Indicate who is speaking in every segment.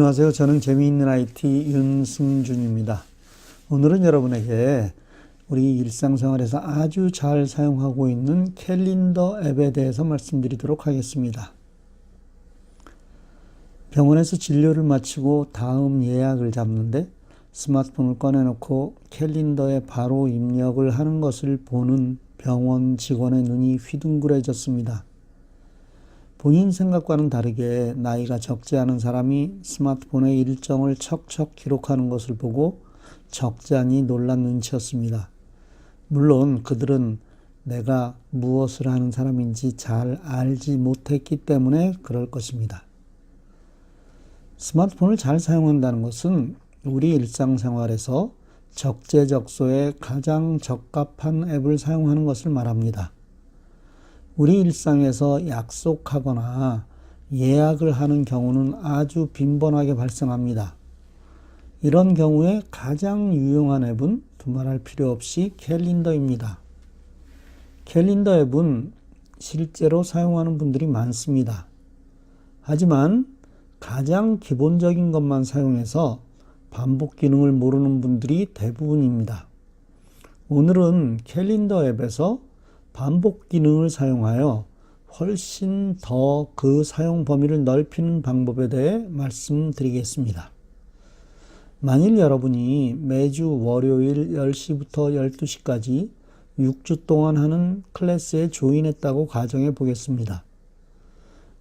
Speaker 1: 안녕하세요. 저는 재미있는 IT 윤승준입니다. 오늘은 여러분에게 우리 일상생활에서 아주 잘 사용하고 있는 캘린더 앱에 대해서 말씀드리도록 하겠습니다. 병원에서 진료를 마치고 다음 예약을 잡는데 스마트폰을 꺼내놓고 캘린더에 바로 입력을 하는 것을 보는 병원 직원의 눈이 휘둥그레졌습니다. 본인 생각과는 다르게 나이가 적지 않은 사람이 스마트폰에 일정을 척척 기록하는 것을 보고 적잖이 놀란 눈치였습니다. 물론 그들은 내가 무엇을 하는 사람인지 잘 알지 못했기 때문에 그럴 것입니다. 스마트폰을 잘 사용한다는 것은 우리 일상생활에서 적재적소에 가장 적합한 앱을 사용하는 것을 말합니다. 우리 일상에서 약속하거나 예약을 하는 경우는 아주 빈번하게 발생합니다. 이런 경우에 가장 유용한 앱은 두말할 필요 없이 캘린더입니다. 캘린더 앱은 실제로 사용하는 분들이 많습니다. 하지만 가장 기본적인 것만 사용해서 반복 기능을 모르는 분들이 대부분입니다. 오늘은 캘린더 앱에서 반복 기능을 사용하여 훨씬 더 그 사용 범위를 넓히는 방법에 대해 말씀드리겠습니다. 만일 여러분이 매주 월요일 10시부터 12시까지 6주 동안 하는 클래스에 조인했다고 가정해 보겠습니다.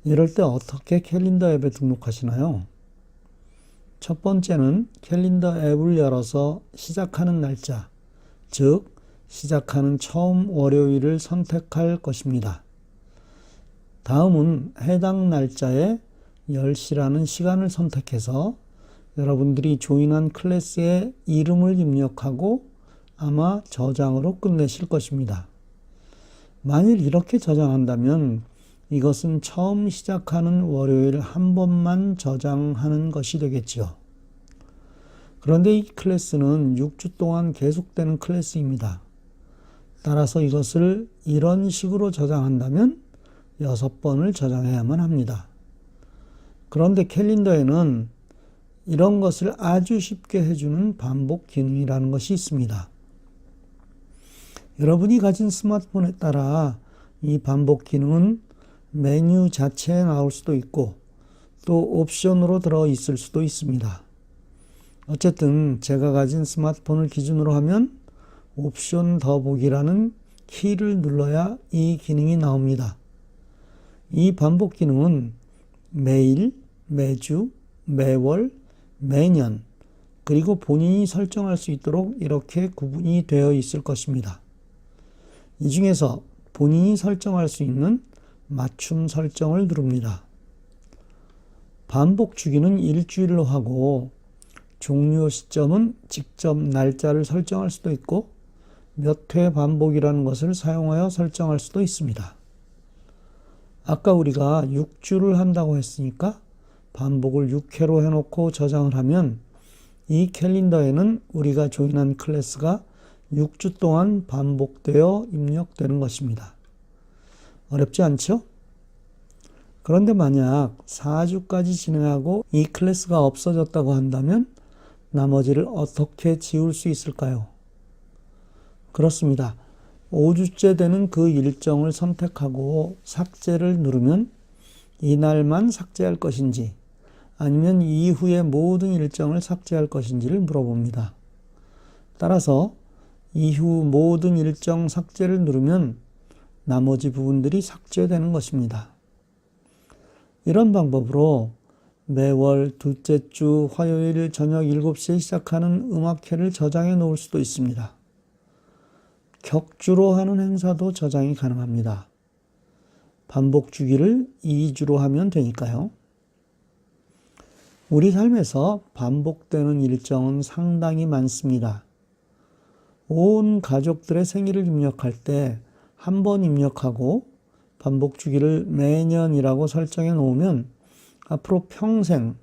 Speaker 1: 이럴 때 어떻게 캘린더 앱에 등록하시나요? 첫 번째는 캘린더 앱을 열어서 시작하는 날짜, 즉 시작하는 처음 월요일을 선택할 것입니다. 다음은 해당 날짜에 10시라는 시간을 선택해서 여러분들이 조인한 클래스의 이름을 입력하고 아마 저장으로 끝내실 것입니다. 만일 이렇게 저장한다면 이것은 처음 시작하는 월요일 한 번만 저장하는 것이 되겠죠. 그런데 이 클래스는 6주 동안 계속되는 클래스입니다. 따라서 이것을 이런 식으로 저장한다면 6번을 저장해야만 합니다. 그런데 캘린더에는 이런 것을 아주 쉽게 해주는 반복 기능이라는 것이 있습니다. 여러분이 가진 스마트폰에 따라 이 반복 기능은 메뉴 자체에 나올 수도 있고 또 옵션으로 들어 있을 수도 있습니다. 어쨌든 제가 가진 스마트폰을 기준으로 하면 옵션 더보기라는 키를 눌러야 이 기능이 나옵니다. 이 반복 기능은 매일, 매주, 매월, 매년, 그리고 본인이 설정할 수 있도록 이렇게 구분이 되어 있을 것입니다. 이 중에서 본인이 설정할 수 있는 맞춤 설정을 누릅니다. 반복 주기는 일주일로 하고 종료 시점은 직접 날짜를 설정할 수도 있고 몇 회 반복이라는 것을 사용하여 설정할 수도 있습니다. 아까 우리가 6주를 한다고 했으니까 반복을 6회로 해놓고 저장을 하면 이 캘린더에는 우리가 조인한 클래스가 6주 동안 반복되어 입력되는 것입니다. 어렵지 않죠? 그런데 만약 4주까지 진행하고 이 클래스가 없어졌다고 한다면 나머지를 어떻게 지울 수 있을까요? 그렇습니다. 5주째 되는 그 일정을 선택하고 삭제를 누르면 이날만 삭제할 것인지 아니면 이후의 모든 일정을 삭제할 것인지를 물어봅니다. 따라서 이후 모든 일정 삭제를 누르면 나머지 부분들이 삭제되는 것입니다. 이런 방법으로 매월 둘째 주 화요일 저녁 7시에 시작하는 음악회를 저장해 놓을 수도 있습니다. 격주로 하는 행사도 저장이 가능합니다. 반복 주기를 2주로 하면 되니까요. 우리 삶에서 반복되는 일정은 상당히 많습니다. 온 가족들의 생일을 입력할 때 한 번 입력하고 반복 주기를 매년이라고 설정해 놓으면 앞으로 평생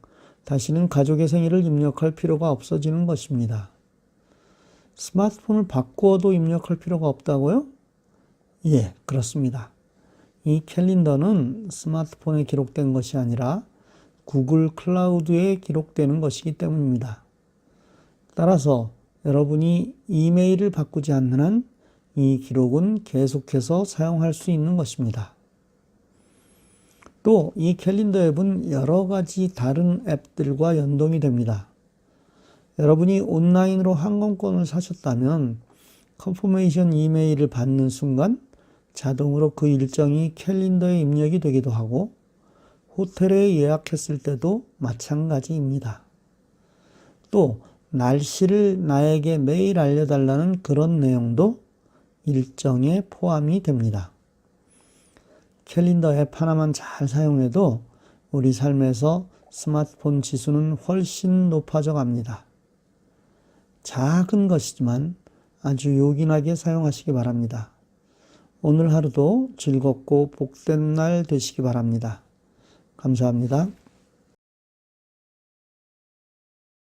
Speaker 1: 다시는 가족의 생일을 입력할 필요가 없어지는 것입니다. 스마트폰을 바꾸어도 입력할 필요가 없다고요? 예, 그렇습니다. 이 캘린더는 스마트폰에 기록된 것이 아니라 구글 클라우드에 기록되는 것이기 때문입니다. 따라서 여러분이 이메일을 바꾸지 않는 한 이 기록은 계속해서 사용할 수 있는 것입니다. 또 이 캘린더 앱은 여러 가지 다른 앱들과 연동이 됩니다. 여러분이 온라인으로 항공권을 사셨다면 컨퍼메이션 이메일을 받는 순간 자동으로 그 일정이 캘린더에 입력이 되기도 하고 호텔에 예약했을 때도 마찬가지입니다. 또 날씨를 나에게 매일 알려달라는 그런 내용도 일정에 포함이 됩니다. 캘린더 앱 하나만 잘 사용해도 우리 삶에서 스마트폰 지수는 훨씬 높아져 갑니다. 작은 것이지만 아주 요긴하게 사용하시기 바랍니다. 오늘 하루도 즐겁고 복된 날 되시기 바랍니다. 감사합니다.